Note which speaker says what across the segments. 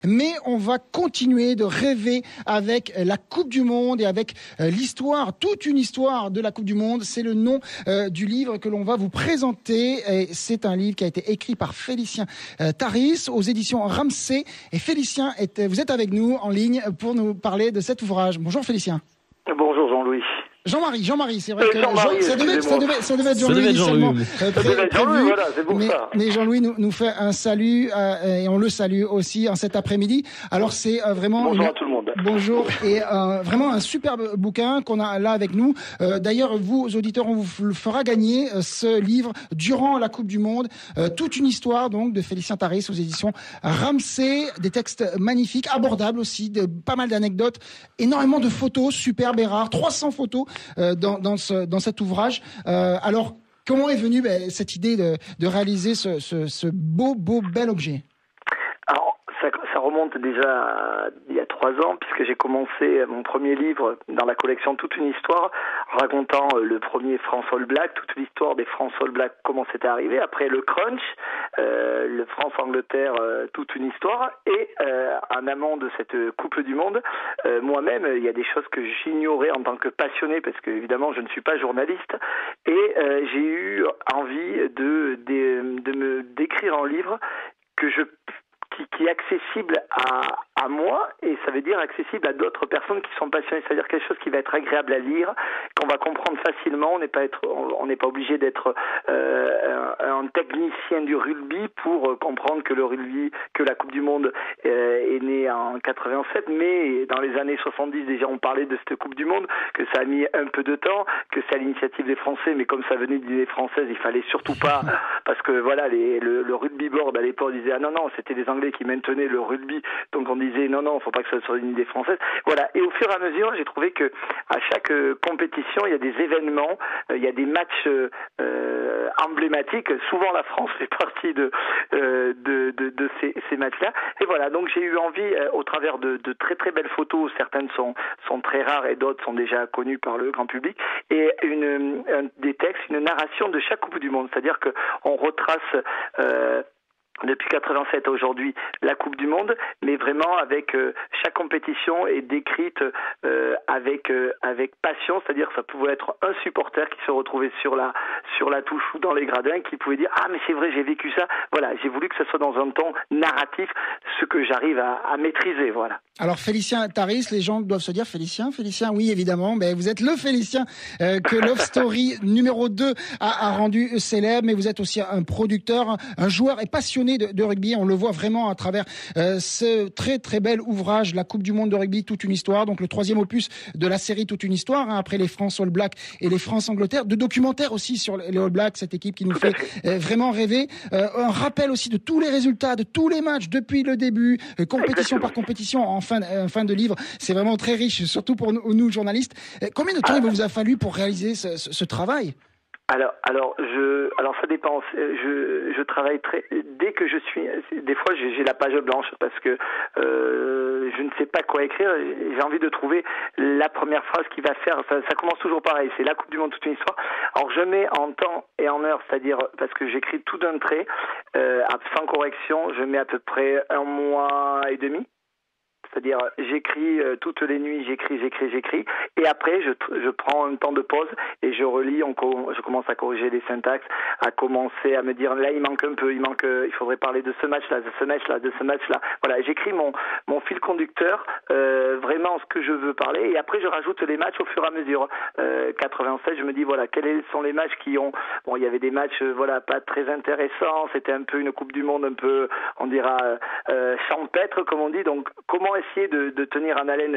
Speaker 1: mais on va continuer de rêver avec la Coupe du Monde et avec l'histoire, toute une histoire de la Coupe du Monde. C'est le nom du livre que l'on va vous présenter. Et c'est un livre qui a été écrit par Félicien Taris aux éditions Ramsay. Et Félicien, vous êtes avec nous en ligne pour nous parler de cet ouvrage. Bonjour Félicien.
Speaker 2: Bonjour Jean-Louis.
Speaker 1: Jean-Marie, c'est vrai que ça devait être Jean-Louis seulement.
Speaker 2: Voilà, c'est pour ça.
Speaker 1: Mais Jean-Louis nous fait un salut et on le salue aussi en cet après-midi. Alors c'est vraiment
Speaker 2: bonjour à tout le monde.
Speaker 1: Bonjour et vraiment un superbe bouquin qu'on a là avec nous. D'ailleurs, vous auditeurs, on vous le fera gagner ce livre durant la Coupe du Monde, toute une histoire donc de Félicien Taris aux éditions Ramsay, des textes magnifiques, abordables aussi, pas mal d'anecdotes, énormément de photos superbes et rares, 300 photos dans cet ouvrage. Alors, comment est venue cette idée de réaliser ce bel objet ?
Speaker 2: Alors, ça remonte déjà il y a 3 ans, puisque j'ai commencé mon premier livre dans la collection Toute une histoire, racontant le premier France All Black, toute l'histoire des France All Black, comment c'était arrivé. Après le Crunch, le France-Angleterre, toute une histoire. Et en amont de cette Coupe du Monde, moi-même, il y a des choses que j'ignorais en tant que passionné, parce que évidemment, je ne suis pas journaliste. Et j'ai eu envie de me d'écrire un livre qui est accessible à moi, et ça veut dire accessible à d'autres personnes qui sont passionnées, c'est-à-dire quelque chose qui va être agréable à lire, qu'on va comprendre facilement. On n'est pas obligé d'être un technicien du rugby pour comprendre que le rugby, que la Coupe du Monde est née en 87, mais dans les années 70 déjà on parlait de cette Coupe du Monde, que ça a mis un peu de temps, que c'est à l'initiative des Français, mais comme ça venait d'idées françaises, il fallait surtout pas, parce que voilà, le rugby board à l'époque disait ah non, c'était les Anglais qui maintenaient le rugby, donc on disait non, faut pas que ça soit une idée française. Voilà. Et au fur et à mesure, j'ai trouvé que à chaque compétition, il y a des événements, il y a des matchs emblématiques. Souvent, la France fait partie de ces matchs-là. Et voilà. Donc, j'ai eu envie, au travers de très très belles photos, certaines sont très rares et d'autres sont déjà connues par le grand public, et des textes, une narration de chaque Coupe du Monde. C'est-à-dire que on retrace depuis 87 à aujourd'hui la Coupe du Monde, mais vraiment avec chaque compétition est décrite avec passion, c'est-à-dire que ça pouvait être un supporter qui se retrouvait sur la touche ou dans les gradins, qui pouvait dire ah mais c'est vrai, j'ai vécu ça. Voilà, j'ai voulu que ça soit dans un ton narratif, ce que j'arrive à maîtriser. Voilà.
Speaker 1: Alors Félicien Taris, les gens doivent se dire Félicien, oui évidemment, mais vous êtes le Félicien que Love Story numéro 2 a rendu célèbre, mais vous êtes aussi un producteur, un joueur et passionné de rugby. On le voit vraiment à travers ce très très bel ouvrage, la Coupe du Monde de rugby, toute une histoire, donc le 3e opus de la série Toute une histoire, après les France All Black et les France-Angleterre, de documentaires aussi sur les All Blacks, cette équipe qui nous fait vraiment rêver, un rappel aussi de tous les résultats, de tous les matchs depuis le début, compétition par compétition en fin de livre. C'est vraiment très riche, surtout pour nous journalistes. Combien de temps il vous a fallu pour réaliser ce travail ?
Speaker 2: Alors ça dépend. Je travaille dès que je suis. Des fois, j'ai la page blanche parce que je ne sais pas quoi écrire. J'ai envie de trouver la première phrase qui va faire. Ça commence toujours pareil. C'est la Coupe du Monde, toute une histoire. Alors je mets en temps et en heure, c'est-à-dire parce que j'écris tout d'un trait, sans correction. Je mets à peu près 1 mois et demi. C'est-à-dire, j'écris toutes les nuits, j'écris, et après, je prends un temps de pause et je relis, je commence à corriger les syntaxes, à commencer à me dire, là, il manque un peu, il faudrait parler de ce match-là, de ce match-là. Voilà, j'écris mon fil conducteur, vraiment ce que je veux parler, et après, je rajoute les matchs au fur et à mesure. 87, je me dis, voilà, quels sont les matchs qui ont... Bon, il y avait des matchs, pas très intéressants, c'était un peu une Coupe du Monde, un peu, on dira, champêtre, comme on dit, donc, comment essayer de tenir en haleine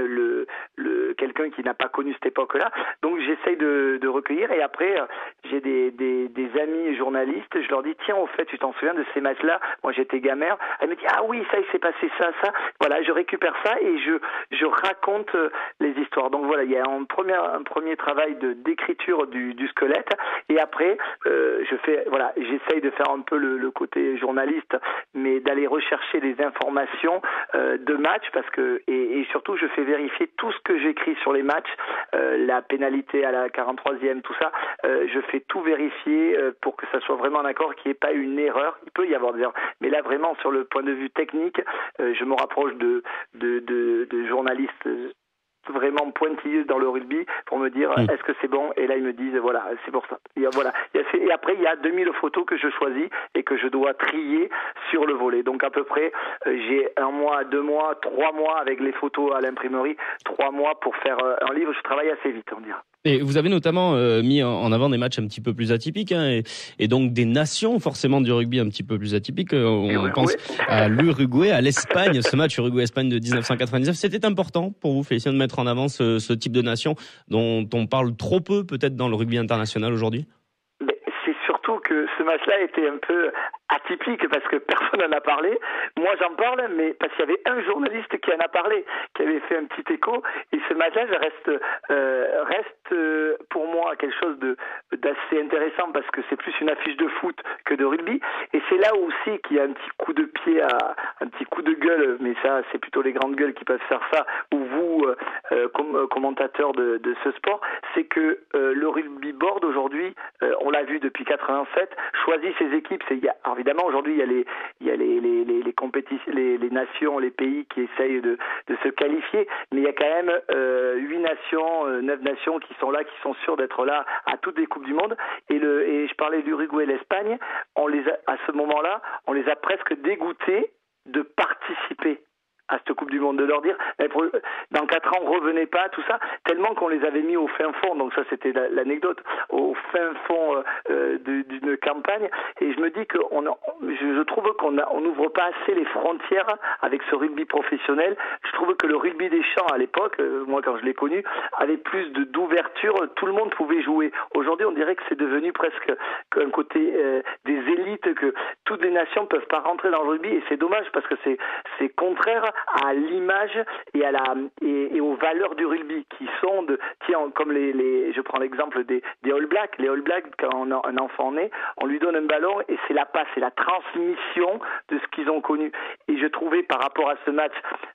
Speaker 2: quelqu'un qui n'a pas connu cette époque-là. Donc j'essaye de recueillir, et après j'ai des amis journalistes, je leur dis tiens, au fait, tu t'en souviens de ces matchs-là? Moi j'étais gamin. Elle me dit ah oui, ça il s'est passé ça. Voilà, je récupère ça et je raconte les histoires. Donc voilà, il y a un premier travail d'écriture du squelette, et après j'essaye de faire un peu le côté journaliste, mais d'aller rechercher les informations de match, parce que que et surtout je fais vérifier tout ce que j'écris sur les matchs, la pénalité à la 43e, tout ça, je fais tout vérifier pour que ça soit vraiment un accord, qu'il n'y ait pas une erreur. Il peut y avoir des erreurs, mais là vraiment sur le point de vue technique, je me rapproche de journalistes vraiment pointilleux dans le rugby pour me dire est-ce que c'est bon, et là ils me disent voilà, c'est pour ça. Et après il y a 2000 photos que je choisis et que je dois trier sur le volet. Donc à peu près j'ai 1 mois, 2 mois, 3 mois avec les photos à l'imprimerie, 3 mois pour faire un livre. Je travaille assez vite, on dirait.
Speaker 3: Et vous avez notamment mis en avant des matchs un petit peu plus atypiques, hein, et donc des nations forcément du rugby un petit peu plus atypiques. On pense à l'Uruguay, à l'Espagne, ce match Uruguay-Espagne de 1999. C'était important pour vous, Félicien, de mettre en avant ce type de nation dont on parle trop peu peut-être dans le rugby international aujourd'hui?
Speaker 2: C'est surtout que ce match-là était un peu atypique parce que personne n'en a parlé. Moi j'en parle, mais parce qu'il y avait un journaliste qui en a parlé, qui avait fait un petit écho, et ce match-là reste pour moi quelque chose d'assez intéressant parce que c'est plus une affiche de foot que de rugby, et c'est là aussi qu'il y a un petit coup de pied, un petit coup de gueule, mais ça c'est plutôt les grandes gueules qui peuvent faire ça, ou vous comme commentateur de ce sport, c'est que le rugby board aujourd'hui, on l'a vu depuis 87, choisit ses équipes. Alors évidemment aujourd'hui il y a les compétitions, les nations, les pays qui essayent de se qualifier, mais il y a quand même 8 nations, 9 nations qui sont là, qui sont sûres d'être là à toutes les coupes du monde. Et je parlais de l'Uruguay et l'Espagne, à ce moment-là, on les a presque dégoûtés de participer à cette Coupe du Monde, de leur dire dans 4 ans revenez pas, tout ça, tellement qu'on les avait mis au fin fond. Donc ça c'était l'anecdote, au fin fond d'une campagne. Et je me dis que je trouve qu'on n'ouvre pas assez les frontières avec ce rugby professionnel. Je trouve que le rugby des champs à l'époque, moi quand je l'ai connu, avait plus d'ouverture, tout le monde pouvait jouer. Aujourd'hui on dirait que c'est devenu presque un côté des élites, que toutes les nations ne peuvent pas rentrer dans le rugby, et c'est dommage parce que c'est contraire à l'image et aux valeurs du rugby qui sont comme je prends l'exemple des All Blacks. Les All Blacks, quand un enfant naît, on lui donne un ballon et c'est la passe, c'est la transmission de ce qu'ils ont connu. Et je trouvais par rapport à ce match,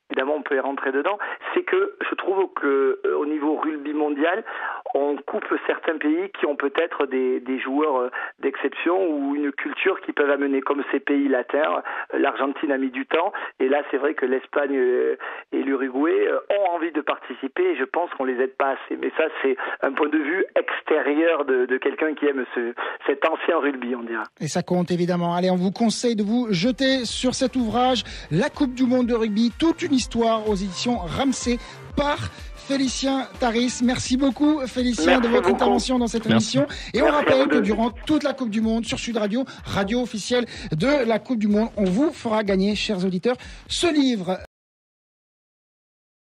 Speaker 2: évidemment on peut y rentrer dedans, c'est que je trouve que au niveau rugby mondial, on coupe certains pays qui ont peut-être des joueurs d'exception ou une culture qui peuvent amener, comme ces pays latins. L'Argentine a mis du temps, et là c'est vrai que l'Espagne et l'Uruguay ont envie de participer, et je pense qu'on les aide pas assez. Mais ça c'est un point de vue extérieur de quelqu'un qui aime cet ancien rugby, on dirait.
Speaker 1: Et ça compte évidemment. Allez, on vous conseille de vous jeter sur cet ouvrage, La Coupe du Monde de rugby, toute une histoire, aux éditions Ramsay par Félicien Taris. Merci beaucoup Félicien de votre intervention dans cette émission. Et on rappelle que durant toute la Coupe du Monde, sur Sud Radio, radio officielle de la Coupe du Monde, on vous fera gagner, chers auditeurs, ce livre.